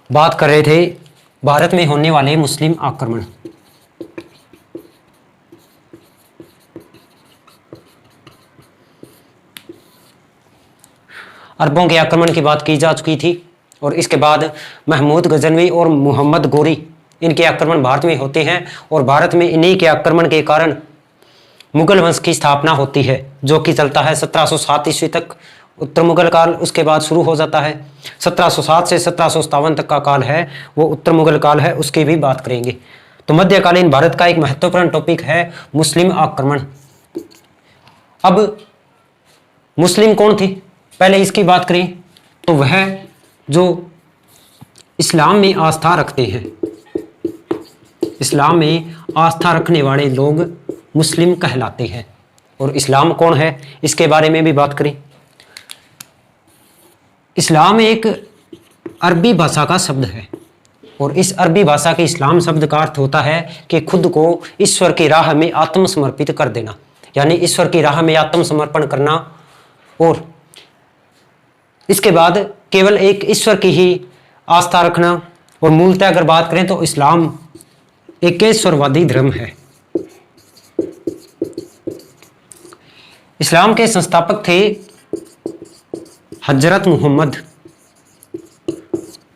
बात कर रहे थे भारत में होने वाले मुस्लिम आक्रमण। अरबों के आक्रमण की बात की जा चुकी थी और इसके बाद महमूद गजनवी और मोहम्मद गोरी इनके आक्रमण भारत में होते हैं और भारत में इन्हीं के आक्रमण के कारण मुगल वंश की स्थापना होती है, जो कि चलता है 1707 ईस्वी तक उत्तर मुगल काल। उसके बाद शुरू हो जाता है 1707 से 1757 तक का काल है, वो उत्तर मुगल काल है, उसकी भी बात करेंगे। तो मध्यकालीन भारत का एक महत्वपूर्ण टॉपिक है मुस्लिम आक्रमण। अब मुस्लिम कौन थे, पहले इसकी बात करें तो वह जो इस्लाम में आस्था रखते हैं, इस्लाम में आस्था रखने वाले लोग मुस्लिम कहलाते हैं। और इस्लाम कौन है इसके बारे में भी बात करें। इस्लाम एक अरबी भाषा का शब्द है और इस अरबी भाषा के इस्लाम शब्द का अर्थ होता है कि खुद को ईश्वर की राह में आत्मसमर्पित कर देना, यानी ईश्वर की राह में आत्मसमर्पण करना। और इसके बाद केवल एक ईश्वर की ही आस्था रखना। और मूलतः अगर बात करें तो इस्लाम एकेश्वरवादी धर्म है। इस्लाम के संस्थापक थे हजरत मोहम्मद,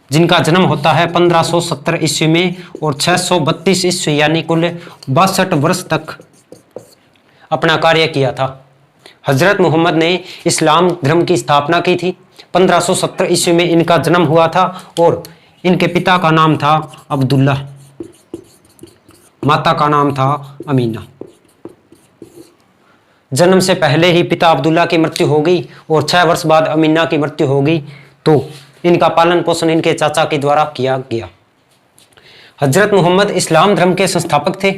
जिनका जन्म होता है 1570 ईस्वी में और 632 ईस्वी यानी कुल 62 वर्ष तक अपना कार्य किया था। हजरत मोहम्मद ने इस्लाम धर्म की स्थापना की थी। 1570 ईस्वी में इनका जन्म हुआ था और इनके पिता का नाम था अब्दुल्ला, माता का नाम था अमीना। जन्म से पहले ही पिता अब्दुल्ला की मृत्यु हो गई और 6 वर्ष बाद अमीना की मृत्यु हो गई, तो इनका पालन पोषण इनके चाचा के द्वारा किया गया। हजरत मोहम्मद इस्लाम धर्म के संस्थापक थे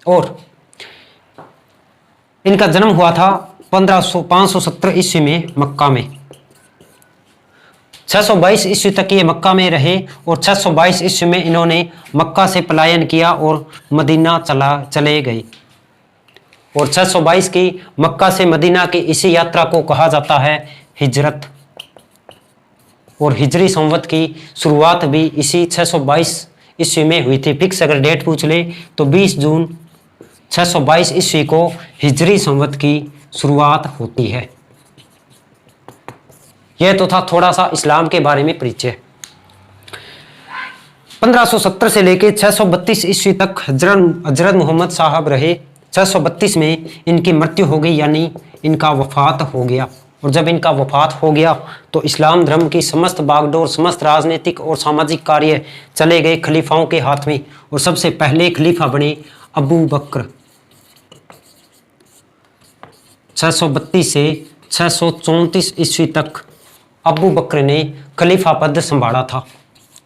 और इनका जन्म हुआ था 570 ईस्वी में मक्का में। 622 ईस्वी तक ये मक्का में रहे और 622 ईस्वी में इन्होंने मक्का से पलायन किया और मदीना चले गए। और 622 की मक्का से मदीना की इसी यात्रा को कहा जाता है हिजरत। और हिजरी संवत की शुरुआत भी इसी 622 ईस्वी में हुई थी। फिक्स अगर डेट पूछ ले तो 20 जून 622 ईस्वी को हिजरी संवत की शुरुआत होती है। यह तो था थोड़ा सा इस्लाम के बारे में परिचय। 1570 से लेकर 632 ईस्वी तक हजरत मोहम्मद साहब रहे। 632 में इनकी मृत्यु हो गई, यानी इनका वफात हो गया। और जब इनका वफात हो गया तो इस्लाम धर्म की समस्त बागडोर, समस्त राजनीतिक और सामाजिक कार्य चले गए खलीफाओं के हाथ में। और सबसे पहले खलीफा बने अबू बकर। 632 से 634 ईस्वी तक अबू बकर ने खलीफा पद संभाला था,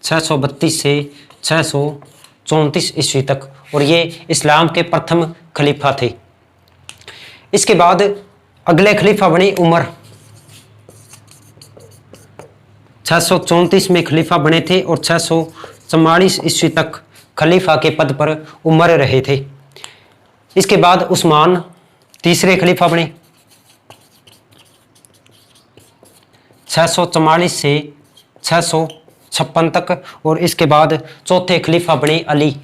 632 से 634 ईस्वी तक। और ये इस्लाम के प्रथम खलीफा थे। इसके बाद अगले खलीफा बने उमर। 634 में खलीफा बने थे और 644 ईस्वी तक खलीफा के पद पर उमर रहे थे। इसके बाद उस्मान तीसरे खलीफा बने 644 से 656 तक। और इसके बाद चौथे खलीफा बने अली,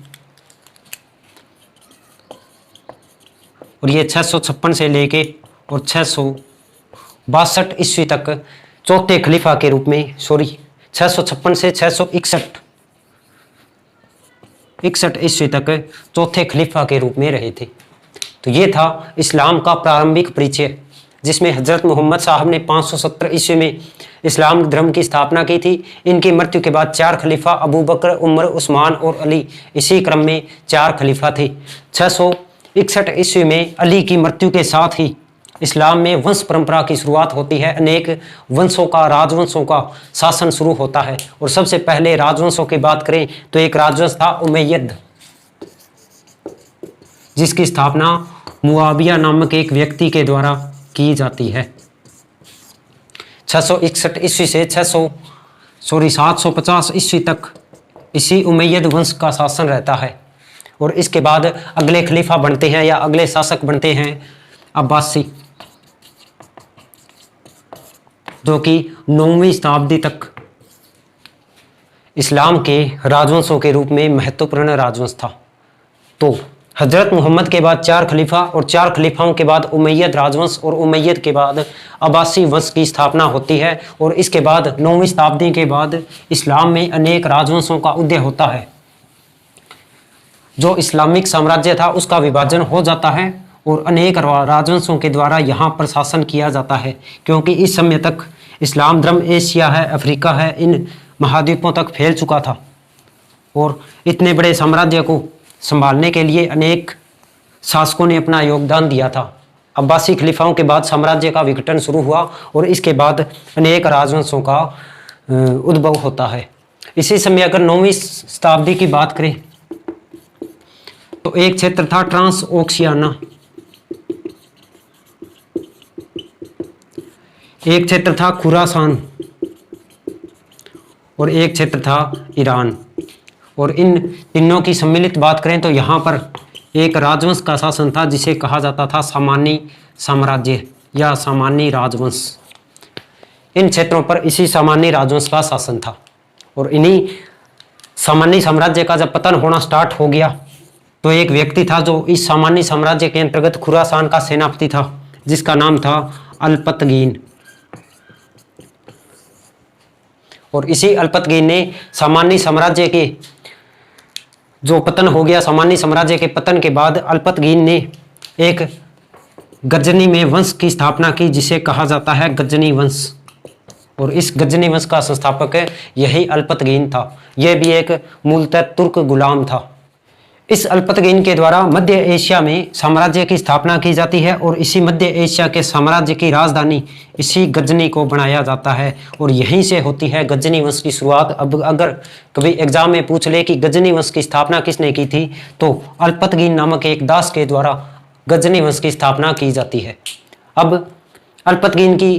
और ये 656 से लेके और 662 ईस्वी तक चौथे खलीफा के रूप में, 656 से 661 ईस्वी तक चौथे खलीफा के रूप में रहे थे। तो ये था इस्लाम का प्रारंभिक परिचय, जिसमें हजरत मोहम्मद साहब ने 570 ईस्वी में इस्लाम धर्म की स्थापना की थी। इनकी मृत्यु के बाद 4 खलीफा अबू बकर, उमर, उस्मान और अली, इसी क्रम में 4 खलीफा थे। 661 ईस्वी में अली की मृत्यु के साथ ही इस्लाम में वंश परंपरा की शुरुआत होती है। अनेक वंशों का, राजवंशों का शासन शुरू होता है। और सबसे पहले राजवंशों की बात करें तो एक राजवंश था उमैयद, जिसकी स्थापना मुआविया नामक एक व्यक्ति के द्वारा की जाती है। 661 ईस्वी से 750 ईस्वी तक इसी उमैयद वंश का शासन रहता है। और इसके बाद अगले खलीफा बनते हैं या अगले शासक बनते हैं अब्बासी, जो कि 9वीं शताब्दी तक इस्लाम के राजवंशों के रूप में महत्वपूर्ण राजवंश था। तो हजरत मोहम्मद के बाद 4 खलीफा और 4 खलीफाओं के बाद उमैयद राजवंश और उमैयद के बाद अब्बासी वंश की स्थापना होती है और इसके बाद 9वीं शताब्दी के बाद इस्लाम में अनेक राजवंशों का उदय होता है। जो इस्लामिक साम्राज्य था उसका विभाजन हो जाता है और अनेक राजवंशों के द्वारा यहाँ पर शासन किया जाता है, क्योंकि इस समय तक इस्लाम धर्म एशिया है, अफ्रीका है, इन महाद्वीपों तक फैल चुका था और इतने बड़े साम्राज्य को संभालने के लिए अनेक शासकों ने अपना योगदान दिया था। अब्बासी खलीफाओं के बाद साम्राज्य का विघटन शुरू हुआ और इसके बाद अनेक राजवंशों का उद्भव होता है। इसी समय अगर 9वीं शताब्दी की बात करें तो एक क्षेत्र था ट्रांस ओक्सियाना, एक क्षेत्र था खुरासान और एक क्षेत्र था ईरान। और इन तीनों की सम्मिलित बात करें तो यहाँ पर एक राजवंश का शासन था जिसे कहा जाता था सामान्य साम्राज्य या सामान्य राजवंश। इन क्षेत्रों पर इसी सामान्य राजवंश का शासन था और इन्हीं सामान्य साम्राज्य का जब पतन होना स्टार्ट हो गया तो एक व्यक्ति था जो इस सामान्य साम्राज्य के अंतर्गत खुरासान का सेनापति था, जिसका नाम था अल्पतगीन। और इसी अल्पतगीन ने सामान्य साम्राज्य के जो पतन हो गया, सामान्य साम्राज्य के पतन के बाद अल्पतगीन ने एक गजनी में वंश की स्थापना की जिसे कहा जाता है गजनी वंश। और इस गजनी वंश का संस्थापक यही अल्पतगीन था। यह भी एक मूलतः तुर्क गुलाम था। इस अल्पतगीन के द्वारा मध्य एशिया में साम्राज्य की स्थापना की जाती है और इसी मध्य एशिया के साम्राज्य की राजधानी इसी गजनी को बनाया जाता है और यहीं से होती है गजनी वंश की शुरुआत। अब अगर कभी एग्जाम में पूछ ले कि गजनी वंश की स्थापना किसने की थी तो अल्पतगीन नामक एक दास के द्वारा गजनी वंश की स्थापना की जाती है। अब अल्पतगीन की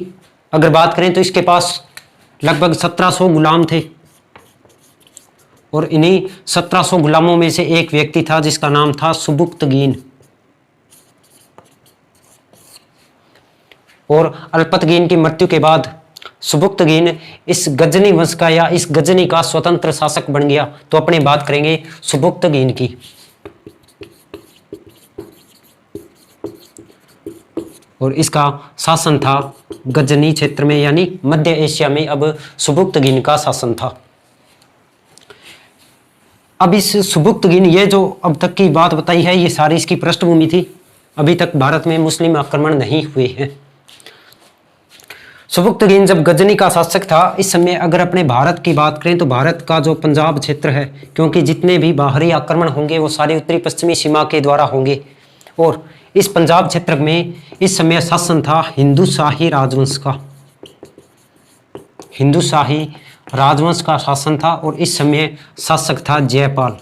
अगर बात करें तो इसके पास लगभग 1700 गुलाम थे और इन्हीं 1700 गुलामों में से एक व्यक्ति था जिसका नाम था सुबुक्तगीन। और अल्पतगीन की मृत्यु के बाद सुबुक्तगीन इस गजनी वंश का या इस गजनी का स्वतंत्र शासक बन गया। तो अपनी बात करेंगे सुबुक्तगीन की। और इसका शासन था गजनी क्षेत्र में यानी मध्य एशिया में। अब सुबुक्तगीन का शासन था। अब इस सुबुक्तगीन, ये जो अब तक की बात बताई है ये सारी इसकी पृष्ठभूमि थी। अभी तक भारत में मुस्लिम आक्रमण नहीं हुए हैं। सुबुक्तगीन जब गजनी का शासक था, इस समय अगर अपने भारत की बात करें तो भारत का जो पंजाब क्षेत्र है, क्योंकि जितने भी बाहरी आक्रमण होंगे वो सारे उत्तरी पश्चिमी सीमा के द्वारा होंगे और इस पंजाब क्षेत्र में इस समय शासन था हिंदू शाही राजवंश का। हिंदू शाही राजवंश का शासन था और इस समय शासक था जयपाल।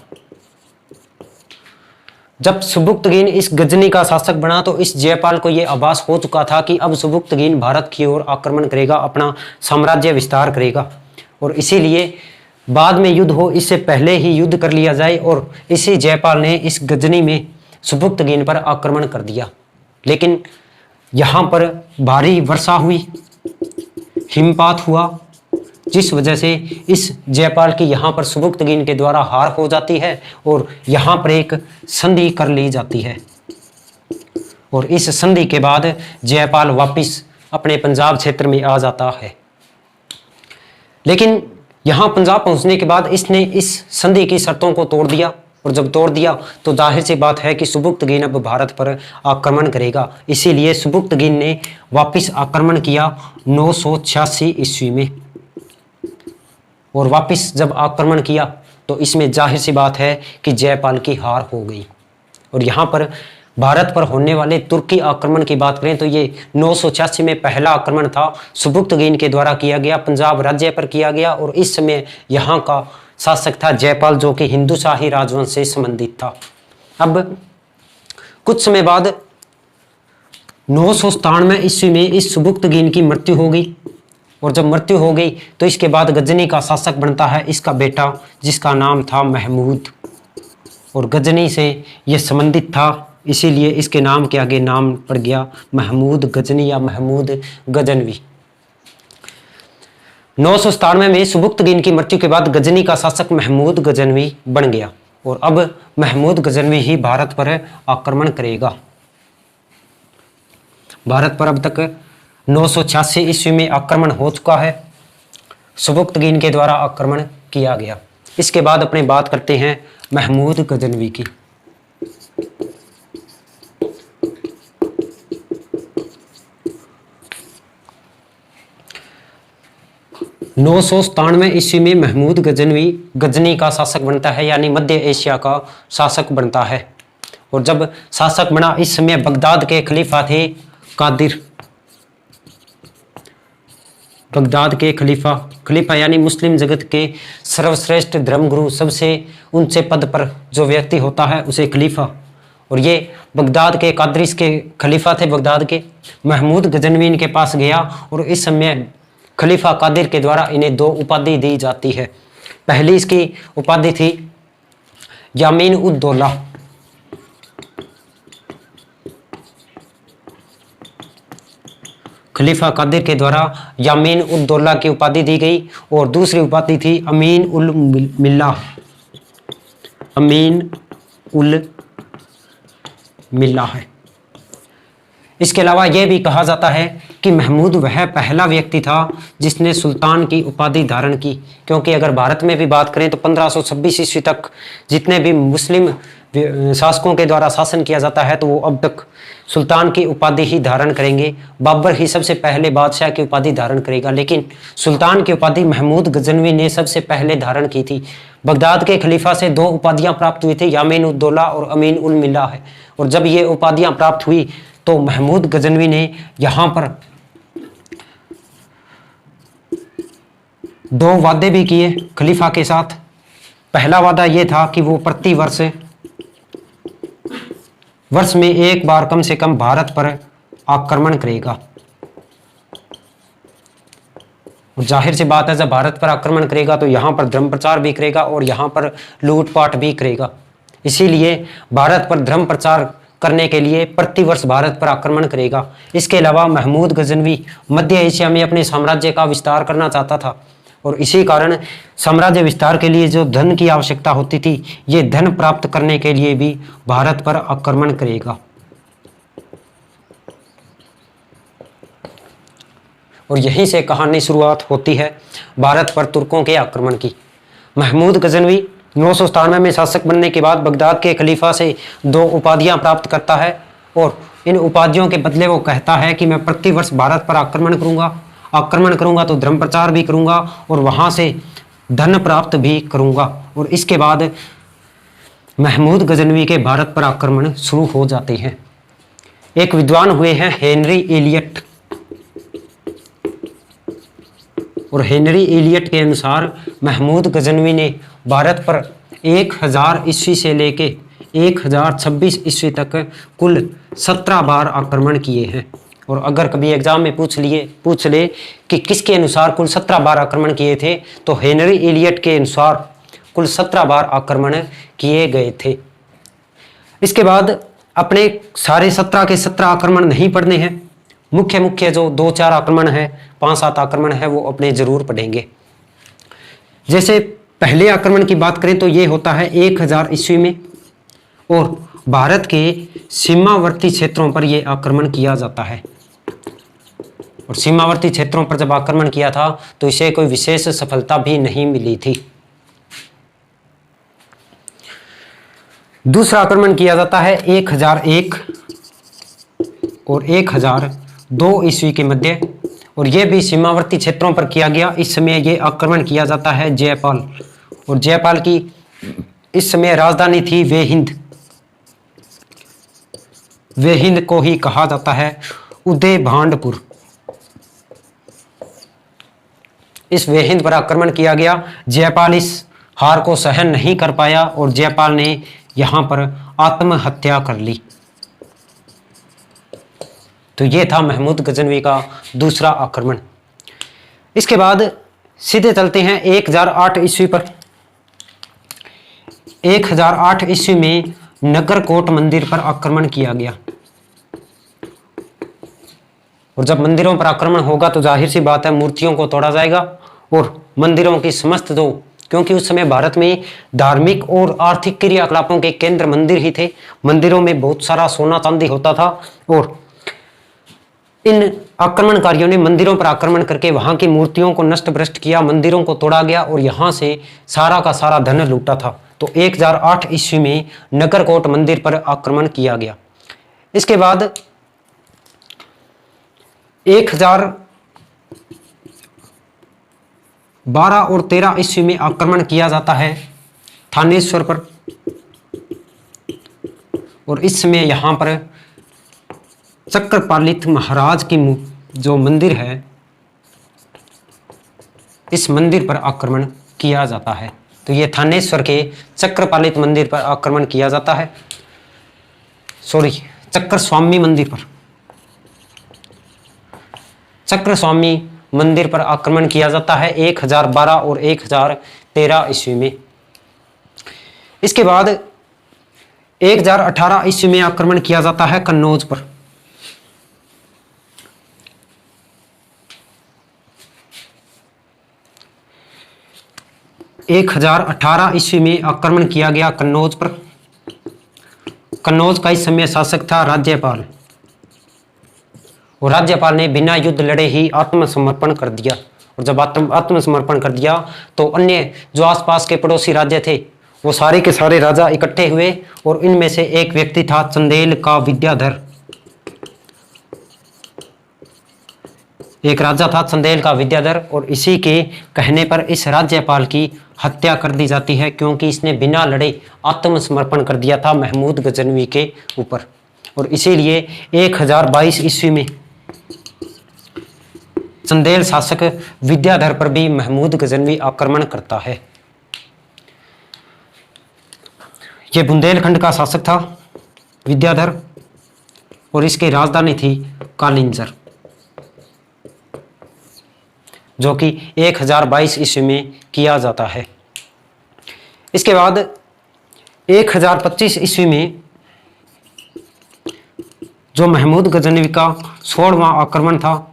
जब सुबुक्तगीन इस गजनी का शासक बना तो इस जयपाल को यह आभास हो चुका था कि अब सुबुक्तगीन भारत की ओर आक्रमण करेगा, अपना साम्राज्य विस्तार करेगा और इसीलिए बाद में युद्ध हो इससे पहले ही युद्ध कर लिया जाए। और इसी जयपाल ने इस गजनी में सुबुक्तगीन पर आक्रमण कर दिया। लेकिन यहाँ पर भारी वर्षा हुई, हिमपात हुआ, जिस वजह से इस जयपाल की यहाँ पर सुबुक्तगीन के द्वारा हार हो जाती है और यहाँ पर एक संधि कर ली जाती है। और इस संधि के बाद जयपाल वापिस अपने पंजाब क्षेत्र में आ जाता है। लेकिन यहाँ पंजाब पहुँचने के बाद इसने इस संधि की शर्तों को तोड़ दिया और जब तोड़ दिया तो जाहिर सी बात है कि सुबुक्तगीन अब भारत पर आक्रमण करेगा। इसीलिए सुबुक्तगीन ने वापिस आक्रमण किया 986 ईस्वी में। और वापिस जब आक्रमण किया तो इसमें जाहिर सी बात है कि जयपाल की हार हो गई। और यहाँ पर भारत पर होने वाले तुर्की आक्रमण की बात करें तो ये 986 में पहला आक्रमण था, सुबुक्तगीन के द्वारा किया गया, पंजाब राज्य पर किया गया और इस समय यहाँ का शासक था जयपाल जो कि हिंदू शाही राजवंश से संबंधित था। अब कुछ समय बाद 997 ईस्वी में इस सुबुक्तगीन की मृत्यु हो गई और जब मृत्यु हो गई तो इसके बाद गजनी का शासक बनता है इसका बेटा जिसका नाम था महमूद। और गजनी से यह संबंधित था इसीलिए इसके नाम के आगे नाम पड़ गया महमूद गजनी या महमूद गजनवी। 997 में सुबुक्तगीन की मृत्यु के बाद गजनी का शासक महमूद गजनवी बन गया और अब महमूद गजनवी ही भारत पर आक्रमण करेगा। भारत पर अब तक 986 ईस्वी में आक्रमण हो चुका है, सुबुक्तगीन के द्वारा आक्रमण किया गया। इसके बाद अपने बात करते हैं महमूद गजनवी की। 997 ईस्वी में महमूद गजनवी गजनी का शासक बनता है, यानी मध्य एशिया का शासक बनता है। और जब शासक बना, इस समय बगदाद के खलीफा थे कादिर। बगदाद के खलीफा यानी मुस्लिम जगत के सर्वश्रेष्ठ धर्मगुरु, सबसे ऊंचे पद पर जो व्यक्ति होता है उसे खलीफा। और ये बगदाद के कादरीस के खलीफा थे। बगदाद के महमूद गजनवी इनके पास गया और इस समय खलीफा कादिर के द्वारा इन्हें दो उपाधि दी जाती है। पहली इसकी उपाधि थी यामीन उद दौला। खलीफा कादिर के द्वारा यामीन उल दौला की उपाधि दी गई और दूसरी उपाधि थी अमीन उल मिल्ला। अमीन उल मिल्ला है। इसके अलावा यह भी कहा जाता है कि महमूद वह पहला व्यक्ति था जिसने सुल्तान की उपाधि धारण की, क्योंकि अगर भारत में भी बात करें तो 1526 ईस्वी तक जितने भी मुस्लिम शासकों के द्वारा शासन किया जाता है तो वो अब तक सुल्तान की उपाधि ही धारण करेंगे। बाबर ही सबसे पहले बादशाह की उपाधि धारण करेगा, लेकिन सुल्तान की उपाधि महमूद गजनवी ने सबसे पहले धारण की थी। बगदाद के खलीफा से दो उपाधियां प्राप्त हुई थी, यामीन उद दौला और अमीन उल मिल्ला है। और जब ये उपाधियां प्राप्त हुई तो महमूद गजनवी ने यहाँ पर दो वादे भी किए खलीफा के साथ। पहला वादा यह था कि वो प्रति वर्ष में एक बार कम से कम भारत पर आक्रमण करेगा। जाहिर सी बात है, जब भारत पर आक्रमण करेगा तो यहाँ पर धर्म प्रचार भी करेगा और यहाँ पर लूटपाट भी करेगा। इसीलिए भारत पर धर्म प्रचार करने के लिए प्रतिवर्ष भारत पर आक्रमण करेगा। इसके अलावा महमूद गजनवी मध्य एशिया में अपने साम्राज्य का विस्तार करना चाहता था और इसी कारण साम्राज्य विस्तार के लिए जो धन की आवश्यकता होती थी, ये धन प्राप्त करने के लिए भी भारत पर आक्रमण करेगा। और यहीं से कहानी शुरुआत होती है भारत पर तुर्कों के आक्रमण की। महमूद गजनवी 997 में शासक बनने के बाद बगदाद के खलीफा से दो उपाधियां प्राप्त करता है और इन उपाधियों के बदले वो कहता है कि मैं प्रतिवर्ष भारत पर आक्रमण करूंगा तो धर्म प्रचार भी करूंगा और वहां से धन प्राप्त भी करूंगा। और इसके बाद महमूद गजनवी के भारत पर आक्रमण शुरू हो जाते हैं। एक विद्वान हुए हैं हेनरी एलियट, और हेनरी एलियट के अनुसार महमूद गजनवी ने भारत पर 1000 ईस्वी से लेके 1026 ईस्वी तक कुल 17 बार आक्रमण किए हैं। और अगर कभी एग्जाम में पूछ ले कि किसके अनुसार कुल 17 बार आक्रमण किए थे, तो हेनरी एलियट के अनुसार कुल 17 बार आक्रमण किए गए थे। इसके बाद अपने सारे 17 के 17 आक्रमण नहीं पढ़ने हैं, मुख्य जो 2-4 आक्रमण है, 5-7 आक्रमण है, वो अपने जरूर पढ़ेंगे। जैसे पहले आक्रमण की बात करें तो ये होता है 1000 ईस्वी में और भारत के सीमावर्ती क्षेत्रों पर यह आक्रमण किया जाता है। और सीमावर्ती क्षेत्रों पर जब आक्रमण किया था तो इसे कोई विशेष सफलता भी नहीं मिली थी। दूसरा आक्रमण किया जाता है 1001 और 1002 ईस्वी के मध्य, और यह भी सीमावर्ती क्षेत्रों पर किया गया। इस समय यह आक्रमण किया जाता है जयपाल, और जयपाल की इस समय राजधानी थी वेहिंद। वेहिंद को ही कहा जाता है उदय भांडपुर। इस वेहिंद पर आक्रमण किया गया। जयपाल इस हार को सहन नहीं कर पाया और जयपाल ने यहां पर आत्महत्या कर ली। तो यह था महमूद गजनवी का दूसरा आक्रमण। इसके बाद सीधे चलते हैं 1008 ईस्वी पर। 1008 ईस्वी में नगरकोट मंदिर पर आक्रमण किया गया। और जब मंदिरों पर आक्रमण होगा तो जाहिर सी बात है मूर्तियों को तोड़ा जाएगा और मंदिरों की समस्त जो, क्योंकि उस समय भारत में धार्मिक और आर्थिक क्रियाकलापों के केंद्र मंदिर ही थे। मंदिरों में बहुत सारा सोना चांदी होता था और इन आक्रमणकारियों ने मंदिरों पर आक्रमण करके वहां की मूर्तियों को नष्ट भ्रष्ट किया, मंदिरों को तोड़ा गया और यहां से सारा का सारा धन लूटा था। तो 1008 ईस्वी में नगरकोट मंदिर पर आक्रमण किया गया। इसके बाद 1012 और 13 ईस्वी में आक्रमण किया जाता है थानेश्वर पर, और इस समय यहां पर चक्रपालित महाराज की जो मंदिर है, इस मंदिर पर आक्रमण किया जाता है। तो ये थानेश्वर के चक्रपालित मंदिर पर आक्रमण किया जाता है, चक्र स्वामी मंदिर पर, चक्र स्वामी मंदिर पर आक्रमण किया जाता है 1012 और 1013 ईस्वी में। इसके बाद 1018 ईस्वी में आक्रमण किया जाता है कन्नौज पर। 1018 ईस्वी में आक्रमण किया गया कन्नौज पर। कन्नौज का इस समय शासक था राज्यपाल, और राज्यपाल ने बिना युद्ध लड़े ही आत्मसमर्पण कर दिया। और जब आत्मसमर्पण कर दिया तो अन्य जो आसपास के पड़ोसी राज्य थे वो सारे के सारे राजा इकट्ठे हुए, और इनमें से एक व्यक्ति था चंदेल का विद्याधर। एक राजा था चंदेल का विद्याधर, और इसी के कहने पर इस राज्यपाल की हत्या कर दी जाती है, क्योंकि इसने बिना लड़े आत्मसमर्पण कर दिया था महमूद गजनवी के ऊपर। और इसीलिए 1022 ईस्वी में चंदेल शासक विद्याधर पर भी महमूद गजनवी आक्रमण करता है। यह बुंदेलखंड का शासक था विद्याधर, और इसकी राजधानी थी कालिंजर, जो कि 1022 ईस्वी में किया जाता है। इसके बाद 1025 ईस्वी में जो महमूद गजनवी का 16वां आक्रमण था,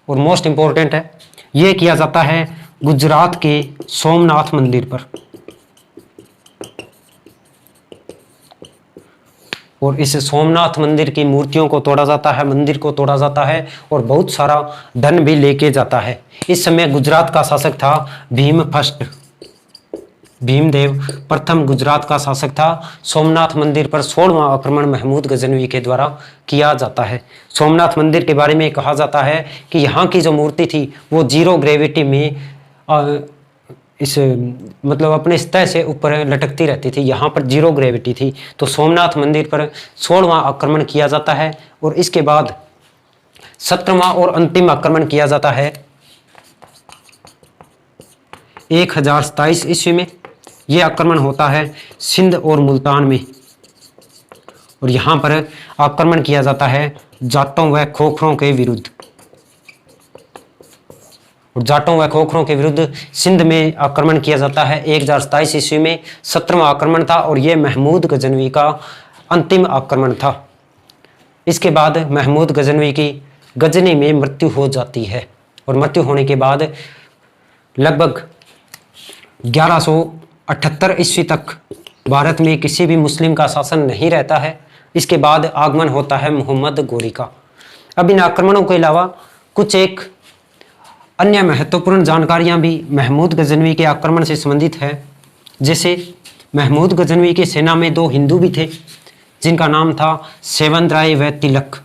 और मोस्ट इंपॉर्टेंट है, यह किया जाता है गुजरात के सोमनाथ मंदिर पर। और इस सोमनाथ मंदिर की मूर्तियों को तोड़ा जाता है, मंदिर को तोड़ा जाता है, और बहुत सारा धन भी लेके जाता है। इस समय गुजरात का शासक था भीमदेव प्रथम गुजरात का शासक था। सोमनाथ मंदिर पर 16वां आक्रमण महमूद गजनवी के द्वारा किया जाता है। सोमनाथ मंदिर के बारे में कहा जाता है कि यहाँ की जो मूर्ति थी वो जीरो ग्रेविटी में मतलब अपने सतह से ऊपर लटकती रहती थी, यहाँ पर जीरो ग्रेविटी थी। तो सोमनाथ मंदिर पर 16वां आक्रमण किया जाता है, और इसके बाद 17वां और अंतिम आक्रमण किया जाता है 1027 ईस्वी में। यह आक्रमण होता है सिंध और मुल्तान में, और यहाँ पर आक्रमण किया जाता है जाटों व खोखरों के विरुद्ध। और जाटों व खोखरों के विरुद्ध सिंध में आक्रमण किया जाता है 1027 ईस्वी में। 17वां आक्रमण था, और यह महमूद गजनवी का अंतिम आक्रमण था। इसके बाद महमूद गजनवी की गजनी में मृत्यु हो जाती है, और मृत्यु होने के बाद लगभग 1178 ईस्वी तक भारत में किसी भी मुस्लिम का शासन नहीं रहता है। इसके बाद आगमन होता है मोहम्मद गोरी का। अब इन आक्रमणों के अलावा कुछ एक अन्य महत्वपूर्ण जानकारियां भी महमूद गजनवी के आक्रमण से संबंधित है। जैसे महमूद गजनवी की सेना में 2 हिंदू भी थे, जिनका नाम था सेवंत राय व तिलक,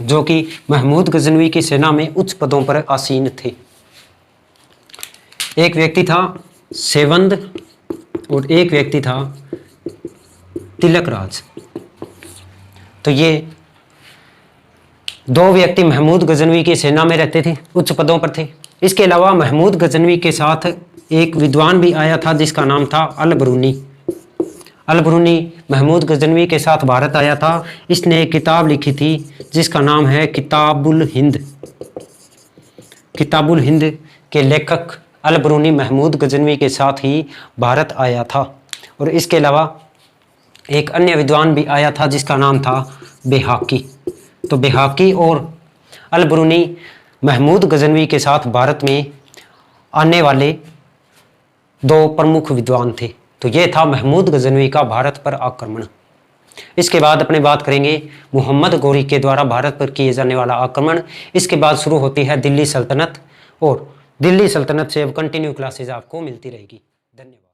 जो कि महमूद गजनवी की सेना में उच्च पदों पर आसीन थे। एक व्यक्ति था सेवंत और एक व्यक्ति था तिलक राज। तो ये 2 व्यक्ति महमूद गजनवी की सेना में रहते थे, उच्च पदों पर थे। इसके अलावा महमूद गजनवी के साथ एक विद्वान भी आया था, जिसका नाम था अल-बरूनी। अल-बरूनी महमूद गजनवी के साथ भारत आया था। इसने एक किताब लिखी थी जिसका नाम है किताबुल हिंद। किताबुल हिंद के लेखक अल-बरूनी महमूद गजनवी के साथ ही भारत आया था। और इसके अलावा एक अन्य विद्वान भी आया था जिसका नाम था बेहाकी। तो बेहाकी और अल-बरूनी महमूद गजनवी के साथ भारत में आने वाले दो प्रमुख विद्वान थे। तो ये था महमूद गजनवी का भारत पर आक्रमण। इसके बाद अपने बात करेंगे मोहम्मद गौरी के द्वारा भारत पर किए जाने वाला आक्रमण। इसके बाद शुरू होती है दिल्ली सल्तनत, और दिल्ली सल्तनत से अब कंटिन्यू क्लासेज आपको मिलती रहेगी। धन्यवाद।